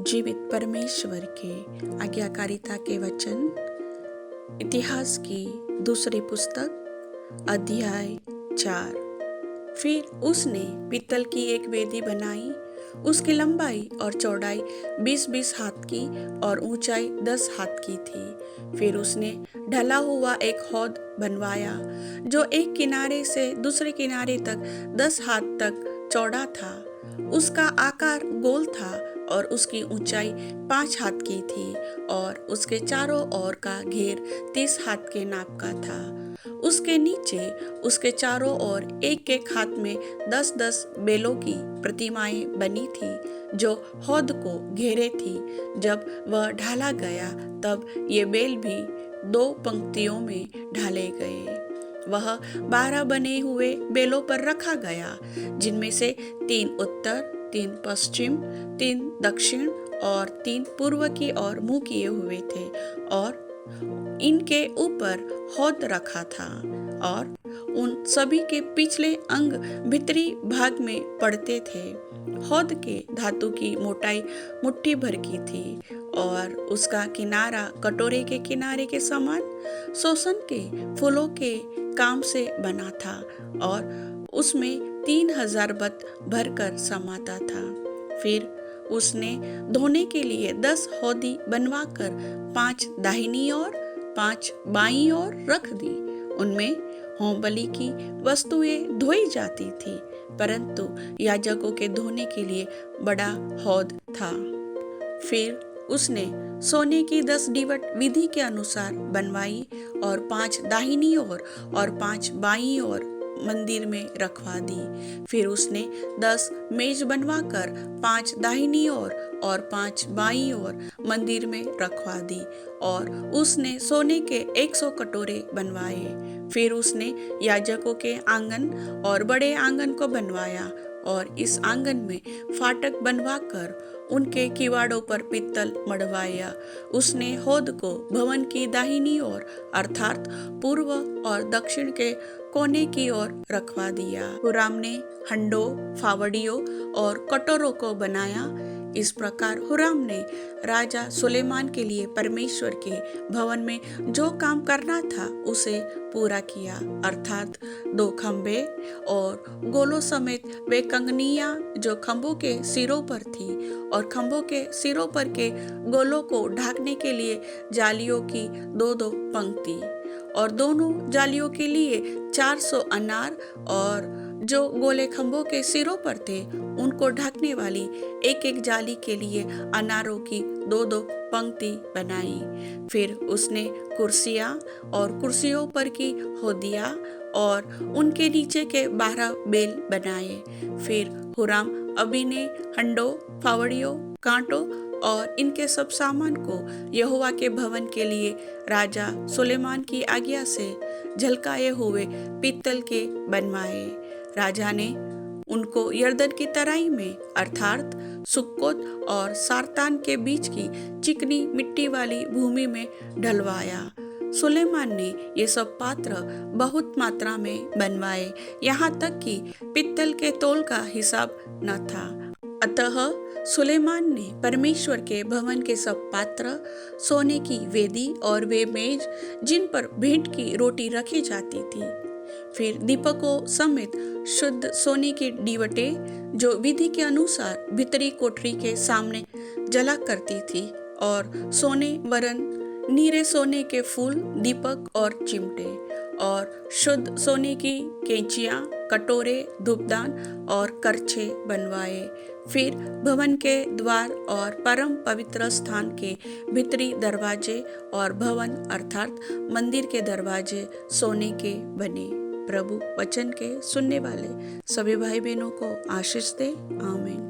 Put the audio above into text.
जीवित परमेश्वर के आज्ञाकारिता के वचन। इतिहास की दूसरी पुस्तक अध्याय 4। फिर उसने पीतल की एक वेदी बनाई। उसकी लंबाई और चौड़ाई 20-20 हाथ की और ऊंचाई 10 हाथ की थी। फिर उसने ढला हुआ एक हौद बनवाया जो एक किनारे से दूसरे किनारे तक 10 हाथ तक चौड़ा था। उसका आकार गोल था और उसकी ऊंचाई 5 हाथ की थी और उसके चारों ओर का घेर 30 हाथ के नाप का था। उसके नीचे उसके चारों ओर एक एक हाथ में 10-10 बेलों की प्रतिमाएं बनी थी जो हौद को घेरे थी। जब वह ढाला गया तब ये बेल भी 2 पंक्तियों में ढाले गए। वह 12 बने हुए बेलों पर रखा गया, जिनमें से 3 उत्तर, 3 पश्चिम, 3 दक्षिण और 3 पूर्व की ओर मुंह किए हुए थे और इनके ऊपर हौद रखा था और उन सभी के पिछले अंग भीतरी भाग में पड़ते थे। हौद के धातु की मोटाई मुट्ठी भर की थी और उसका किनारा कटोरे के किनारे के समान सोसन के फूलों के काम से बना था और उसमें 3000 बत भरकर समाता था। फिर उसने धोने के लिए 10 हौदी बनवाकर 5 दाहिनी ओर 5 बाईं ओर रख दी। उनमें होम बलि की वस्तुएं धोई जाती थी, परंतु याजकों के धोने के लिए बड़ा हौद था। फिर उसने सोने की 10 दीवट विधि के अनुसार बनवाई और 5 दाहिनी ओर और 5 बाईं ओर मंदिर में रखवा दी। फिर उसने 10 मेज बनवाकर 5 दाहिनी ओर और 5 बाईं ओर मंदिर में रखवा दी और उसने सोने के 100 कटोरे बनवाए। फिर उसने याजकों के आंगन और बड़े आंगन को बनवाया और इस आंगन में फाटक बनवाकर उनके किवाड़ों पर पीतल मढ़वाया। उसने हौद को भवन की दाहिनी ओर अर्थात पूर्व और दक्षिण के कोने की ओर रखवा दिया। हुराम ने हंडों, फावड़ियों और कटोरों को बनाया। इस प्रकार हुराम ने राजा सुलेमान के लिए परमेश्वर के भवन में जो काम करना था उसे पूरा किया, अर्थात 2 खंबे और गोलों समेत वे कंगनियां जो खंभों के सिरों पर थी और खंभों के सिरों पर के गोलों को ढकने के लिए जालियों की 2-2 पंक्ति और दोनों जालियों के लिए 400 अनार और जो गोले खंभों के सिरों पर थे उनको ढकने वाली एक एक जाली के लिए अनारों की 2-2 पंक्ति बनाई। फिर उसने कुर्सियां और कुर्सियों पर की होदियां और उनके नीचे के 12 बेल बनाए। फिर हुराम अबी ने हंडों, फावड़ियों, कांटों और इनके सब सामान को यहोवा के भवन के लिए राजा सुलेमान की आज्ञा से झलकाए हुए पीतल के बनवाए। राजा ने उनको यरदन की तराई में अर्थात सुक्कोत और सारतान के बीच की चिकनी मिट्टी वाली भूमि में ढलवाया। सुलेमान ने ये सब पात्र बहुत मात्रा में बनवाए, यहाँ तक कि पीतल के तोल का हिसाब न था। अतः सुलेमान ने परमेश्वर के भवन के सब पात्र, सोने की वेदी और वे मेज जिन पर भेंट की रोटी रखी जाती थी, फिर दीपकों समेत शुद्ध सोने की दीवटें जो विधि के अनुसार भीतरी कोठरी के सामने जला करती थी और सोने वरन नीरे सोने के फूल, दीपक और चिमटे और शुद्ध सोने की कैंचियां, कटोरे, धूपदान और करछे बनवाए। फिर भवन के द्वार और परम पवित्र स्थान के भीतरी दरवाजे और भवन अर्थात मंदिर के दरवाजे सोने के बने। प्रभु वचन के सुनने वाले सभी भाई बहनों को आशीष दे। आमीन।